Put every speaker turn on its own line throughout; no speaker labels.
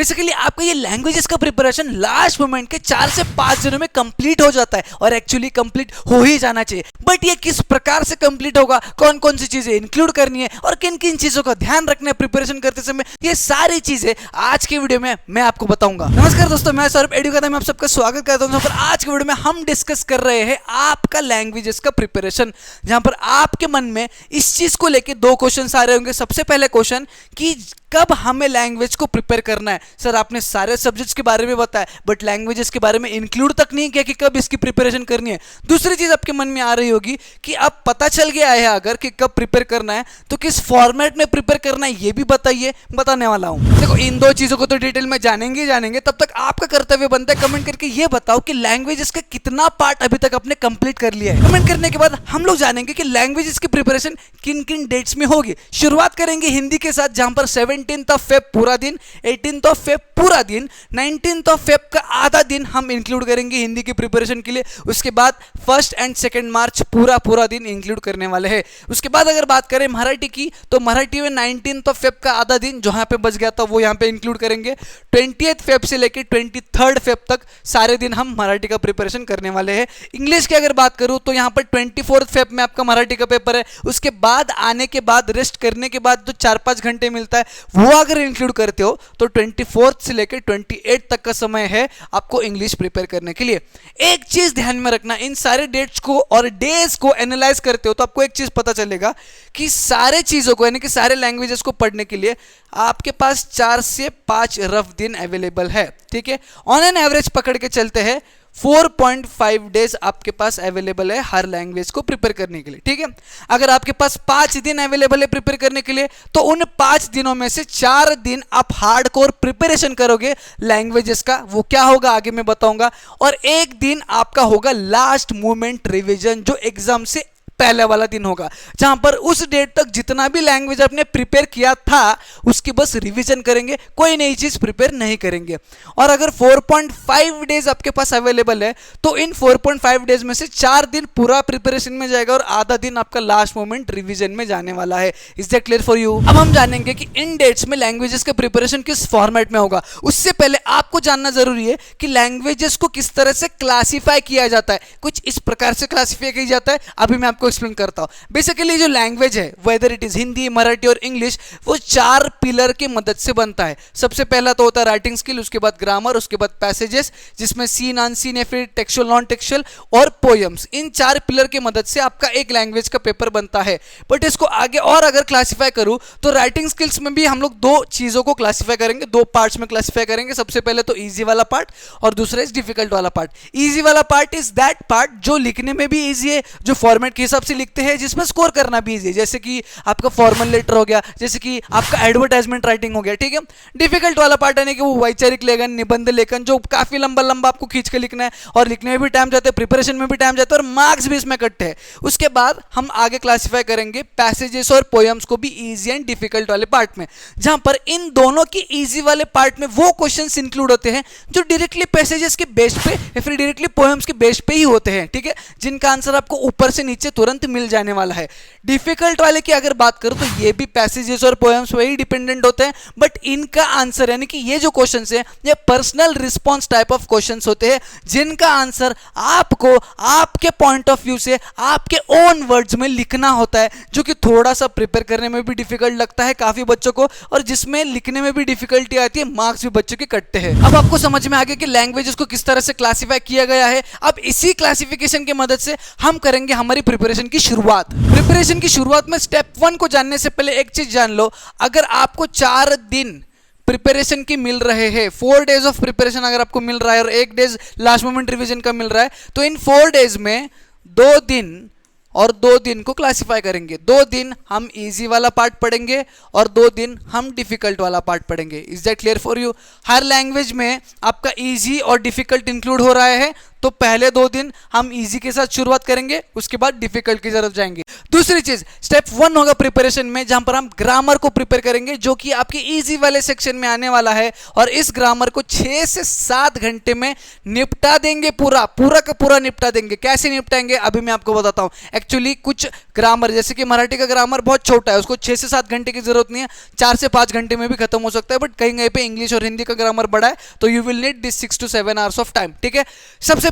Basically आपका ये languages का प्रिपरेशन लास्ट मोमेंट के 4 से 5 दिनों में कंप्लीट हो जाता है और एक्चुअली कंप्लीट हो ही जाना चाहिए। बट ये किस प्रकार से कंप्लीट होगा, कौन कौन सी चीजें इंक्लूड करनी है और किन किन चीजों का ध्यान रखना है प्रिपरेशन करते समय, ये सारी चीजें आज की वीडियो में मैं आपको बताऊंगा। नमस्कार दोस्तों, मैं सौरभ एडुकेटर में आप सबका स्वागत करता हूं। पर आज की वीडियो में हम डिस्कस कर रहे हैं आपका लैंग्वेजेस का प्रिपरेशन, जहां पर आपके मन में इस चीज को लेकर 2 क्वेश्चन आ रहे होंगे। सबसे पहले क्वेश्चन कि कब हमें लैंग्वेज को प्रिपेयर करना है। सर आपने सारे सब्जेक्ट्स के बारे में बताया बट लैंग्वेजेस के बारे में इंक्लूड तक नहीं किया कि कब इसकी प्रिपरेशन करनी है। दूसरी चीज आपके मन में आ रही होगी कि अब पता चल गया है अगर कि कब प्रिपेयर करना है तो किस फॉर्मेट में प्रिपेयर करना है, ये भी बताइए। बताने वाला हूं। देखो, इन 2 चीजों को तो डिटेल में जानेंगे। तब तक आपका कर्तव्य बनता है कमेंट करके ये बताओ कि लैंग्वेजेस का कितना पार्ट अभी तक आपने कंप्लीट कर लिया है। कमेंट करने के बाद हम लोग जानेंगे कि लैंग्वेजेस की प्रिपरेशन किन किन डेट्स में होगी। शुरुआत करेंगे हिंदी के साथ, जहां पर 17th ऑफ फेब पूरा दिन, 18th ऑफ फेब पूरा दिन, 19th ऑफ फेब का आधा दिन हम इंक्लूड करेंगे हिंदी की प्रिपरेशन के लिए। उसके बाद 1 एंड 2 मार्च पूरा दिन इंक्लूड करने वाले हैं। उसके बाद अगर बात करें मराठी की, तो मराठी में 19th ऑफ फेब का आधा दिन जो यहाँ पे बच गया था वो यहाँ पे इंक्लूड करेंगे। 20th फेब से लेकर 23rd फेब तक सारे दिन हम मराठी का प्रिपरेशन करने वाले हैं। इंग्लिश की अगर बात करूँ तो यहाँ पर 24th फेब में आपका मराठी का पेपर है। उसके बाद आने के बाद रेस्ट करने के बाद जो 4-5 घंटे मिलता है वो अगर इंक्लूड करते हो तो 24th से लेकर 28 तक का समय है आपको इंग्लिश प्रिपेयर करने के लिए। एक चीज ध्यान में रखना, इन सारे डेट्स को और डेज को एनालाइज करते हो तो आपको एक चीज पता चलेगा कि सारे चीजों को यानी कि सारे लैंग्वेजेस को पढ़ने के लिए आपके पास 4 से 5 रफ दिन अवेलेबल है। ठीक है, ऑन एन एवरेज पकड़ के चलते हैं 4.5 डेज आपके पास अवेलेबल है हर लैंग्वेज को प्रिपेयर करने के लिए। ठीक है, अगर आपके पास 5 दिन अवेलेबल है प्रिपेयर करने के लिए तो उन 5 दिनों में से 4 दिन आप हार्डकोर प्रिपरेशन करोगे लैंग्वेजेस का, वो क्या होगा आगे मैं बताऊंगा। और 1 दिन आपका होगा लास्ट मोमेंट रिवीजन, जो एग्जाम से पहले वाला दिन होगा, जहां पर उस डेट तक जितना भी लैंग्वेज आपने प्रिपेयर किया था उसकी बस रिवीजन करेंगे, कोई नई चीज प्रिपेयर नहीं करेंगे। और अगर 4.5 डेज आपके पास अवेलेबल है तो इन 4.5 डेज में से 4 दिन पूरा प्रिपरेशन में जाएगा और आधा दिन आपका लास्ट मोमेंट रिवीजन में जाने वाला है। Is that clear for you? अब हम जानेंगे कि इन डेट्स में लैंग्वेजेस का प्रिपरेशन किस फॉर्मेट में होगा। उससे पहले आपको जानना जरूरी है कि लैंग्वेजेस को किस तरह से क्लासिफाई किया जाता है। कुछ इस प्रकार से क्लासिफाई किया जाता है, अभी मैं आपको एक्सप्लेन करता हूं। बेसिकली जो लैंग्वेज है, whether it is Hindi, Marathi और इंग्लिश, वो 4 पिलर की मदद से बनता है। सबसे पहला तो होता है राइटिंग स्किल, उसके बाद ग्रामर, उसके बाद पैसेजेस जिसमें सीन अनसीन या फिर टेक्सचुअल नॉन टेक्सचुअल और पोएम्स। इन 4 पिलर की मदद से आपका एक लैंग्वेज का पेपर बनता है। बट इसको आगे और अगर क्लासिफाई करूं तो राइटिंग स्किल्स में भी हम लोग 2 चीजों को क्लासिफाई करेंगे, 2 पार्ट्स में क्लासिफाई करेंगे। सबसे पहले तो इजी वाला पार्ट और दूसरा इज डिफिकल्ट वाला पार्ट। इजी वाला पार्ट इज दैट पार्ट जो लिखने में भी इजी है, जो फॉर्मेट के हिसाब से लिखते हैं, जिसमें स्कोर करना भी इजी है, जैसे कि आपका फॉर्मल लेटर हो गया, जैसे कि आपका एडवर्टाइजमेंट राइटिंग हो गया। ठीक है, डिफिकल्ट वाला पार्ट है कि वो वैचारिक लेखन, निबंध लेखन, जो काफी लंबा आपको खींच के लिखना है और लिखने में भी टाइम जाता है, प्रिपरेशन में भी टाइम जाता है और मार्क्स भी इसमें कटते हैं। उसके बाद हम आगे क्लासिफाई करेंगे पैसेजेस और पोएम्स को भी इजी एंड डिफिकल्ट वाले पार्ट में, जहां पर इन दोनों की इजी वाले पार्ट में वो क्वेश्चंस इंक्लूड होते हैं जो डायरेक्टली पैसेजेस के बेस पे या फिर डायरेक्टली पोएम्स के बेस पे ही होते हैं। ठीक है, जिनका आंसर आपको ऊपर से नीचे तुरंत मिल जाने वाला है। डिफिकल्ट वाले की अगर बात करूं तो ये भी पैसेजेस और पोएम्स वही डिपेंडेंट होते हैं, बट इनका आंसर यानी कि ये जो क्वेश्चंस है ये personal response type of questions होते हैं, जिनका आंसर आपको आपके पॉइंट ऑफ व्यू से आपके ओन वर्ड्स में लिखना होता है, जो कि थोड़ा सा प्रिपेयर करने में भी डिफिकल्ट लगता है काफी बच्चों को और जिसमें लिखने में भी डिफिकल्टी आती है, मार्क्स भी बच्चों के कटते हैं। अब आपको समझ में आ गया कि लैंग्वेजेस को किस तरह से क्लासिफाई किया गया है। अब इसी क्लासिफिकेशन की मदद से हम करेंगे हमारी प्रिपरेशन की शुरुआत। प्रिपरेशन की शुरुआत में स्टेप 1 को जानने से पहले एक चीज जान लो, अगर आपको 4 दिन प्रिपरेशन की मिल रहे हैं, 4 डेज ऑफ प्रिपरेशन अगर आपको मिल रहा है और 1 डेज लास्ट मोमेंट रिवीजन का मिल रहा है, तो इन 4 डेज में 2 दिन और 2 दिन को क्लासिफाई करेंगे। 2 दिन हम इजी वाला पार्ट पढ़ेंगे और 2 दिन हम डिफिकल्ट वाला पार्ट पढ़ेंगे। Is that clear for you? Her language में आपका इजी और डिफिकल्ट इंक्लूड हो रहा है, तो पहले 2 दिन हम इजी के साथ शुरुआत करेंगे, उसके बाद डिफिकल्ट की तरफ जाएंगे। दूसरी चीज स्टेप 1 होगा प्रिपरेशन में, जहां पर हम ग्रामर को प्रिपेयर करेंगे, जो कि आपके इजी वाले सेक्शन में आने वाला है और इस ग्रामर को 6 से 7 घंटे में निपटा देंगे, पूरा का पूरा निपटा देंगे। कैसे निपटाएंगे अभी मैं आपको बताता हूं। एक्चुअली कुछ ग्रामर, जैसे कि मराठी का ग्रामर बहुत छोटा है, उसको 6 से 7 घंटे की जरूरत नहीं है, 4 से 5 घंटे में भी खत्म हो सकता है, बट कहीं कहीं पे इंग्लिश और हिंदी का ग्रामर बड़ा है तो you will need this 6 to 7 hours of time. ठीक है, सबसे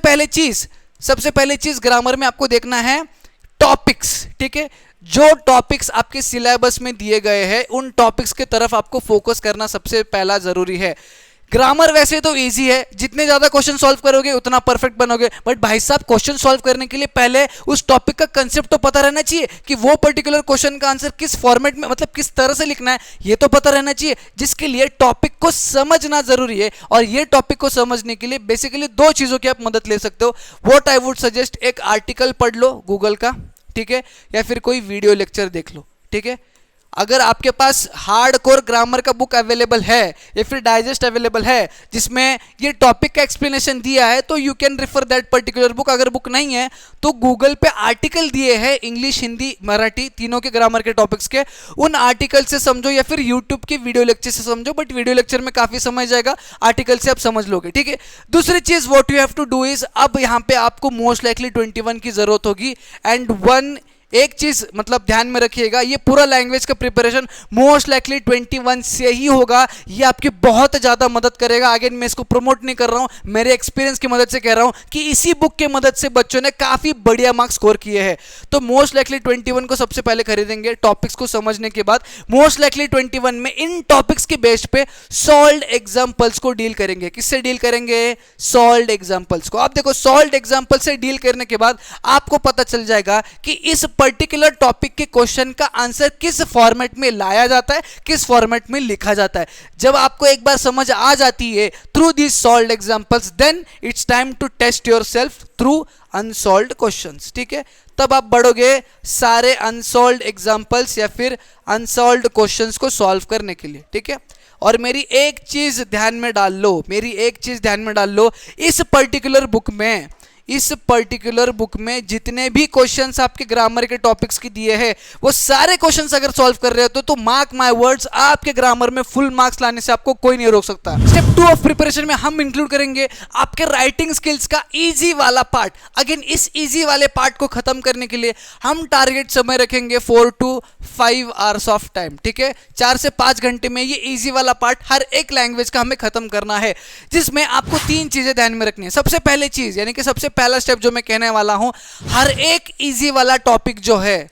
पहले चीज ग्रामर में आपको देखना है टॉपिक्स। ठीक है, जो टॉपिक्स आपके सिलेबस में दिए गए हैं उन टॉपिक्स की तरफ आपको फोकस करना सबसे पहला जरूरी है। ग्रामर वैसे तो इजी है, जितने ज्यादा क्वेश्चन सॉल्व करोगे उतना परफेक्ट बनोगे, बट भाई साहब क्वेश्चन सॉल्व करने के लिए पहले उस टॉपिक का कंसेप्ट तो पता रहना चाहिए कि वो पर्टिकुलर क्वेश्चन का आंसर किस फॉर्मेट में, मतलब किस तरह से लिखना है, ये तो पता रहना चाहिए, जिसके लिए टॉपिक को समझना जरूरी है। और ये टॉपिक को समझने के लिए बेसिकली 2 चीजों की आप मदद ले सकते हो। व्हाट आई वुड सजेस्ट, एक आर्टिकल पढ़ लो गूगल का, ठीक है, या फिर कोई वीडियो लेक्चर देख लो। ठीक है, अगर आपके पास हार्डकोर ग्रामर का बुक अवेलेबल है या फिर डाइजेस्ट अवेलेबल है जिसमें ये टॉपिक का एक्सप्लेनेशन दिया है तो you can refer that particular book. अगर बुक नहीं है तो गूगल पे आर्टिकल दिए हैं इंग्लिश, हिंदी, मराठी तीनों के ग्रामर के टॉपिक्स के, उन आर्टिकल से समझो या फिर यूट्यूब के वीडियो लेक्चर से समझो, बट वीडियो लेक्चर में काफी समय जाएगा, आर्टिकल से आप समझ लोगे। ठीक है, दूसरी चीज what you have to do is, अब यहाँ पे आपको मोस्ट लाइकली 21 की जरूरत होगी एंड एक चीज मतलब ध्यान में रखिएगा, ये पूरा लैंग्वेज का प्रिपरेशन मोस्ट लाइकली 21 से ही होगा। ये आपकी बहुत ज्यादा मदद करेगा। अगेन मैं इसको प्रमोट नहीं कर रहा हूं, मेरे एक्सपीरियंस की मदद से कह रहा हूं कि इसी बुक की मदद से बच्चों ने काफी बढ़िया मार्क्स स्कोर किए हैं। तो मोस्ट लाइकली 21 को सबसे पहले खरीदेंगे टॉपिक्स को समझने के बाद। मोस्ट लाइकली 21 में इन टॉपिक्स के बेस पे सॉल्व्ड एग्जांपल्स को डील करेंगे। किससे डील करेंगे? सॉल्व्ड एग्जांपल्स को। आप देखो सॉल्व्ड एग्जांपल से डील करने के बाद आपको पता चल जाएगा कि इस पर्टिकुलर टॉपिक के क्वेश्चन का आंसर किस फॉर्मेट में लाया जाता है, किस फॉर्मेट में लिखा जाता है। जब आपको एक बार समझ आ जाती है through these solved examples, then it's time to test yourself through unsolved questions. ठीक है, तब आप बढ़ोगे सारे अनसॉल्व्ड एग्जांपल्स या फिर अनसॉल्व्ड क्वेश्चंस को सॉल्व करने के लिए। ठीक है, और मेरी एक चीज ध्यान में डाल लो, इस पर्टिकुलर बुक में जितने भी क्वेश्चंस आपके ग्रामर के टॉपिक्स की दिए हैं वो सारे क्वेश्चंस अगर सॉल्व कर रहे हो तो मार्क माय वर्ड्स, आपके ग्रामर में फुल मार्क्स लाने से आपको कोई नहीं रोक सकता। स्टेप 2 ऑफ प्रिपरेशन में हम इंक्लूड करेंगे आपके राइटिंग स्किल्स का इजी वाला पार्ट। अगेन इस इजी वाले पार्ट को खत्म करने के लिए हम टारगेट समय रखेंगे 4 to 5 आवर्स ऑफ टाइम। ठीक है, 4 से 5 घंटे में ये इजी वाला पार्ट हर एक लैंग्वेज का हमें खत्म करना है, जिसमें आपको 3 चीजें ध्यान में रखनी है। सबसे पहले चीज यानी कि सबसे पहला स्टेप जो मैं कहने वाला हूं, हर एक इजी वाला टॉपिक जो है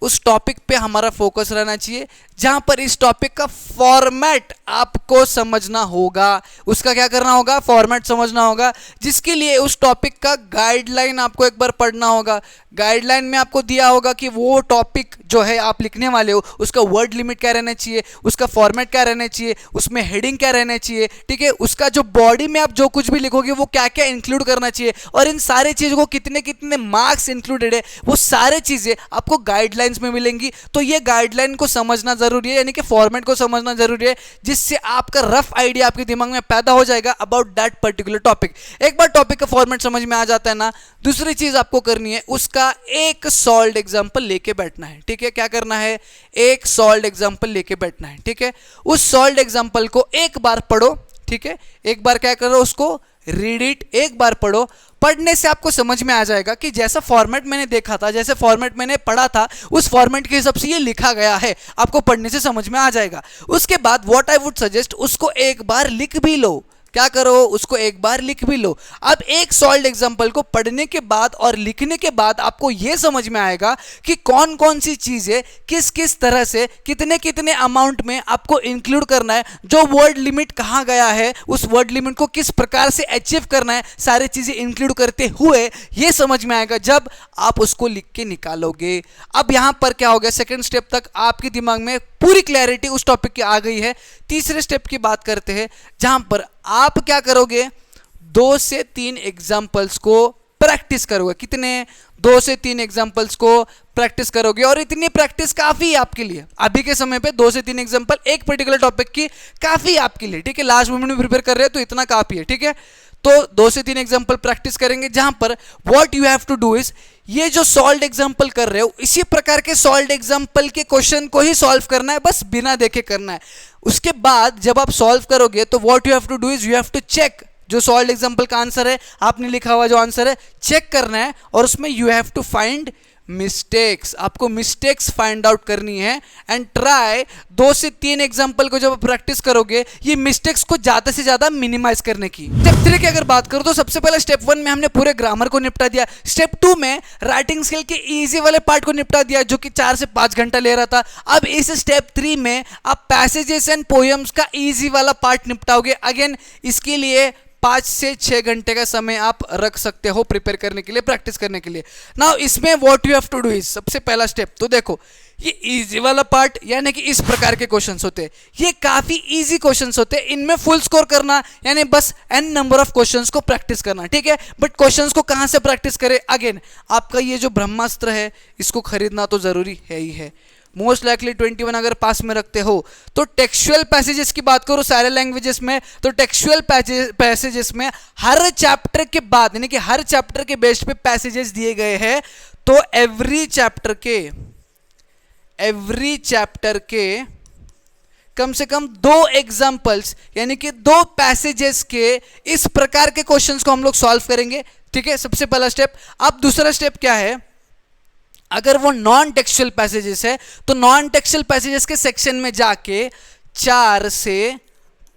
उस टॉपिक पे हमारा फोकस रहना चाहिए, जहां पर इस टॉपिक का फॉर्मेट आपको समझना होगा। उसका क्या करना होगा? फॉर्मेट समझना होगा, जिसके लिए उस टॉपिक का गाइडलाइन आपको एक बार पढ़ना होगा। गाइडलाइन में आपको दिया होगा कि वो टॉपिक जो है आप लिखने वाले हो उसका वर्ड लिमिट क्या रहना चाहिए, उसका फॉर्मेट क्या रहना चाहिए, उसमें हेडिंग क्या रहना चाहिए। ठीक है, उसका जो बॉडी में आप जो कुछ भी लिखोगे वो क्या क्या इंक्लूड करना चाहिए, और इन सारे चीज़ों को कितने कितने मार्क्स इंक्लूडेड है, वो सारे चीज़ें आपको गाइडलाइंस में मिलेंगी। तो ये गाइडलाइन को समझना जरूरी है, यानी कि फॉर्मेट को समझना जरूरी है, जिससे आपका रफ आइडिया आपके दिमाग में पैदा हो जाएगा अबाउट दैट पर्टिकुलर टॉपिक। एक बार टॉपिक का फॉर्मेट समझ में आ जाता है ना, दूसरी चीज आपको करनी है उसका एक सॉल्व्ड एग्जांपल लेके बैठना है। ठीक है, क्या करना है? एक सॉल्व्ड एग्जांपल लेके बैठना है। ठीक है, उस सॉल्व्ड एग्जांपल को एक बार पढ़ो। ठीक है, एक बार क्या करो, उसको रीड इट, एक बार पढ़ो। पढ़ने से आपको समझ में आ जाएगा कि जैसा फॉर्मेट मैंने देखा था, जैसे फॉर्मेट मैंने पढ़ा था, उस फॉर्मेट के हिसाब से ये लिखा गया है। आपको पढ़ने से समझ में आ जाएगा। उसके बाद व्हाट आई वुड सजेस्ट, उसको एक बार लिख भी लो। क्या करो? उसको एक बार लिख भी लो। अब एक सॉल्व्ड एग्जांपल को पढ़ने के बाद और लिखने के बाद आपको यह समझ में आएगा कि कौन कौन सी चीजें किस किस तरह से कितने कितने अमाउंट में आपको इंक्लूड करना है, जो वर्ड लिमिट कहाँ गया है, उस वर्ड लिमिट को किस प्रकार से अचीव करना है, सारी चीजें इंक्लूड करते हुए यह समझ में आएगा जब आप उसको लिख के निकालोगे। अब यहां पर क्या हो गया, सेकेंड स्टेप तक आपके दिमाग में पूरी क्लैरिटी उस टॉपिक की आ गई है। तीसरे स्टेप की बात करते हैं, जहां पर आप क्या करोगे, 2 से 3 एग्जाम्पल्स को प्रैक्टिस करोगे। कितने? 2 से 3 एग्जाम्पल्स को प्रैक्टिस करोगे, और इतनी प्रैक्टिस काफी है आपके लिए। अभी के समय पे 2 से 3 एग्जाम्पल एक पर्टिकुलर टॉपिक की काफी है आपके लिए। ठीक है, लास्ट मोमेंट में प्रिपेयर कर रहे हैं तो इतना काफी है। ठीक है, तो 2 से 3 एग्जाम्पल प्रैक्टिस करेंगे, जहां पर what you have to do is, ये जो सॉल्व्ड एग्जाम्पल कर रहे हो इसी प्रकार के सॉल्व्ड एग्जाम्पल के क्वेश्चन को ही सॉल्व करना है, बस बिना देखे करना है। उसके बाद जब आप सॉल्व करोगे तो what you have to do is, you have to check जो सॉल्व्ड एग्जाम्पल का आंसर है, आपने लिखा हुआ जो आंसर है, चेक करना है, और उसमें you have to find mistakes, आपको मिस्टेक्स फाइंड आउट करनी है एंड ट्राई 2 से 3 एग्जांपल को जब प्रैक्टिस करोगे ये मिस्टेक्स को ज्यादा से ज्यादा मिनिमाइज करने की। स्टेप 3 की अगर बात करूं तो सबसे पहले स्टेप 1 में हमने पूरे ग्रामर को निपटा दिया। स्टेप 2 में राइटिंग स्किल के इजी वाले पार्ट को निपटा दिया जो कि 4 से 5 घंटा ले रहा था। अब इस स्टेप 3 में आप पैसेजेस एंड पोएम्स का इजी वाला पार्ट निपटाओगे। अगेन इसके लिए 5 से 6 घंटे का समय आप रख सकते हो प्रिपेयर करने के लिए, प्रैक्टिस करने के लिए। नाउ इसमें what you have to do is, सबसे पहला स्टेप तो देखो, ये इजी वाला पार्ट यानी कि इस प्रकार के क्वेश्चंस होते हैं, ये काफी इजी क्वेश्चंस होते हैं, इनमें फुल स्कोर करना यानी बस n नंबर ऑफ क्वेश्चंस को प्रैक्टिस करना, ठीक है। बट क्वेश्चंस को कहां से प्रैक्टिस करें? अगेन आपका ये जो ब्रह्मास्त्र है इसको खरीदना तो जरूरी है ही है। मोस्ट लाइकली 21 अगर पास में रखते हो तो टेक्सचुअल पैसेजेस की बात करो सारे लैंग्वेजेस में, तो टेक्सचुअल पैसेजेस में हर चैप्टर के बाद यानी कि हर चैप्टर के बेस पे पैसेजेस दिए गए हैं, तो एवरी चैप्टर के कम से कम 2 एग्जांपल्स यानी कि 2 पैसेजेस के इस प्रकार के क्वेश्चंस को हम लोग सॉल्व करेंगे, ठीक है। सबसे पहला स्टेप। अब दूसरा स्टेप क्या है? अगर वो नॉन टेक्सचुअल पैसेजेस है तो नॉन टेक्सचुअल पैसेजेस के सेक्शन में जाके 4 से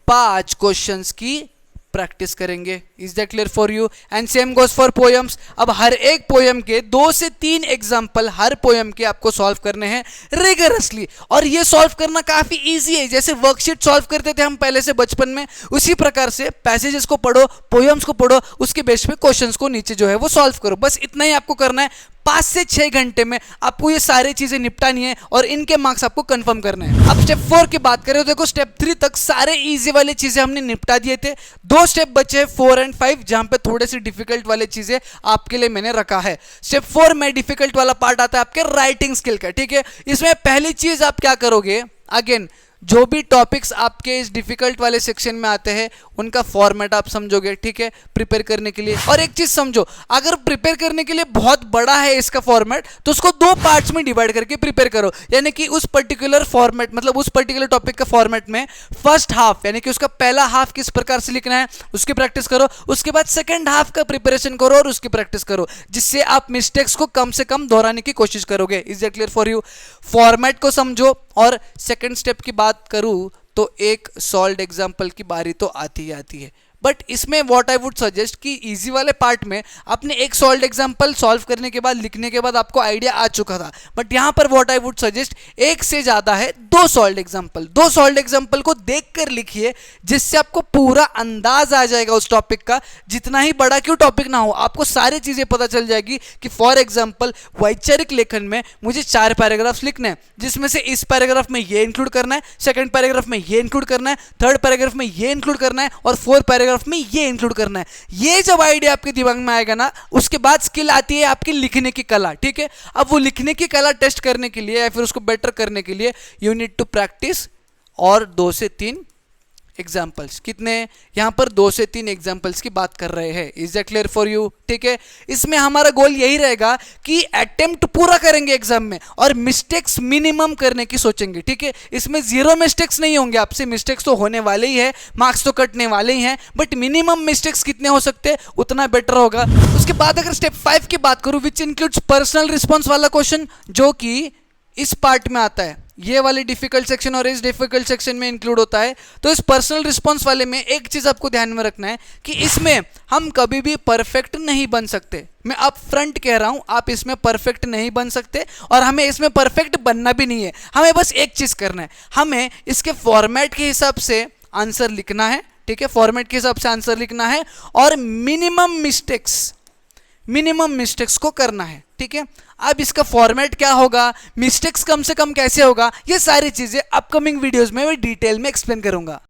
5 क्वेश्चंस की प्रैक्टिस करेंगे। Is that clear for you? And same goes for poems. अब हर एक पोएम के 2 से 3 एग्जांपल हर पोएम के आपको सॉल्व करने हैं रिगरसली, और ये सॉल्व करना काफी इजी है। जैसे वर्कशीट सॉल्व करते थे हम पहले से बचपन में, उसी प्रकार से पैसेजेस को पढ़ो, पोएम्स को पढ़ो, उसके बेस पे क्वेश्चंस को नीचे जो है वो सॉल्व करो। बस इतना ही आपको करना है। 5 से 6 घंटे में आपको ये सारी चीजें निपटानी है और इनके मार्क्स आपको कंफर्म करने हैं। अब स्टेप 4 की बात करें तो देखो स्टेप 3 तक सारे इजी वाले चीजें हमने निपटा दिए थे। 2 स्टेप बचे हैं 4 एंड 5 जहां पे थोड़े से डिफिकल्ट वाले चीजें आपके लिए मैंने रखा है। स्टेप 4 में डिफिकल्ट वाला पार्ट आता है आपके राइटिंग स्किल का, ठीक है। इसमें पहली चीज आप क्या करोगे? अगेन जो भी टॉपिक्स आपके इस डिफिकल्ट वाले सेक्शन में आते हैं उनका फॉर्मेट आप समझोगे, ठीक है, प्रिपेयर करने के लिए। और एक चीज समझो, अगर प्रिपेयर करने के लिए बहुत बड़ा है इसका फॉर्मेट तो उसको 2 पार्ट्स में डिवाइड करके प्रिपेयर करो। यानी कि उस पर्टिकुलर फॉर्मेट मतलब उस पर्टिकुलर टॉपिक का फॉर्मेट में फर्स्ट हाफ यानी कि उसका पहला हाफ किस प्रकार से लिखना है उसकी प्रैक्टिस करो, उसके बाद सेकेंड हाफ का प्रिपरेशन करो और उसकी प्रैक्टिस करो, जिससे आप मिस्टेक्स को कम से कम दोहराने की कोशिश करोगे। Is that clear for you? Format को समझो। और सेकेंड स्टेप की बात करूं तो एक सॉल्व्ड एग्जाम्पल की बारी तो आती ही आती है, बट इसमें व्हाट आई वुड सजेस्ट कि इजी वाले पार्ट में आपने एक सॉल्व्ड एग्जाम्पल सॉल्व करने के बाद लिखने के बाद आपको आइडिया आ चुका था, बट यहां पर व्हाट आई वुड सजेस्ट एक से ज्यादा है 2 सॉल्व्ड एग्जाम्पल। 2 सॉल्व्ड एग्जाम्पल को देखकर लिखिए जिससे आपको पूरा अंदाज आ जाएगा उस टॉपिक का। जितना ही बड़ा क्यों टॉपिक ना हो आपको सारी चीजें पता चल जाएगी कि फॉर एग्जाम्पल वैचारिक लेखन में मुझे 4 पैराग्राफ्स लिखने हैं, जिसमें से इस पैराग्राफ में ये इंक्लूड करना है, सेकंड पैराग्राफ में ये इंक्लूड करना है, थर्ड पैराग्राफ में ये इंक्लूड करना है और 4th पैराग्राफ में ये इंक्लूड करना है। ये जब आइडिया आपके दिमाग में आएगा ना, उसके बाद स्किल आती है आपकी लिखने की कला, ठीक है। अब वो लिखने की कला टेस्ट करने के लिए या फिर उसको बेटर करने के लिए यू नीड टू प्रैक्टिस और 2 से 3 एग्जाम्पल्स। कितने? यहां पर 2 से 3 एग्जाम्पल्स की बात कर रहे हैं। Is that clear for you? ठीक है। इसमें हमारा गोल यही रहेगा कि अटेम्प्ट पूरा करेंगे एग्जाम में और मिस्टेक्स मिनिमम करने की सोचेंगे, ठीक है। इसमें 0 मिस्टेक्स नहीं होंगे आपसे, मिस्टेक्स तो होने वाले ही है, मार्क्स तो कटने वाले ही हैं, बट मिनिमम मिस्टेक्स कितने हो सकते हैं उतना बेटर होगा। उसके बाद अगर स्टेप 5 की बात करूं विच इंक्लूड्स पर्सनल रिस्पॉन्स वाला क्वेश्चन, जो कि इस पार्ट में आता है, ये वाले डिफिकल्ट सेक्शन और इस डिफिकल्ट सेक्शन में इंक्लूड होता है। तो इस पर्सनल रिस्पॉन्स वाले में एक चीज आपको ध्यान में रखना है कि इसमें हम कभी भी परफेक्ट नहीं बन सकते। मैं अप फ्रंट कह रहा हूं, आप इसमें परफेक्ट नहीं बन सकते और हमें इसमें परफेक्ट बनना भी नहीं है। हमें बस एक चीज करना है, हमें इसके फॉर्मेट के हिसाब से आंसर लिखना है, ठीक है। फॉर्मेट के हिसाब से आंसर लिखना है और मिनिमम मिस्टेक्स को करना है, ठीक है। अब इसका फॉर्मेट क्या होगा, मिस्टेक्स कम से कम कैसे होगा, ये सारी चीजें अपकमिंग वीडियोस में मैं डिटेल में एक्सप्लेन करूंगा।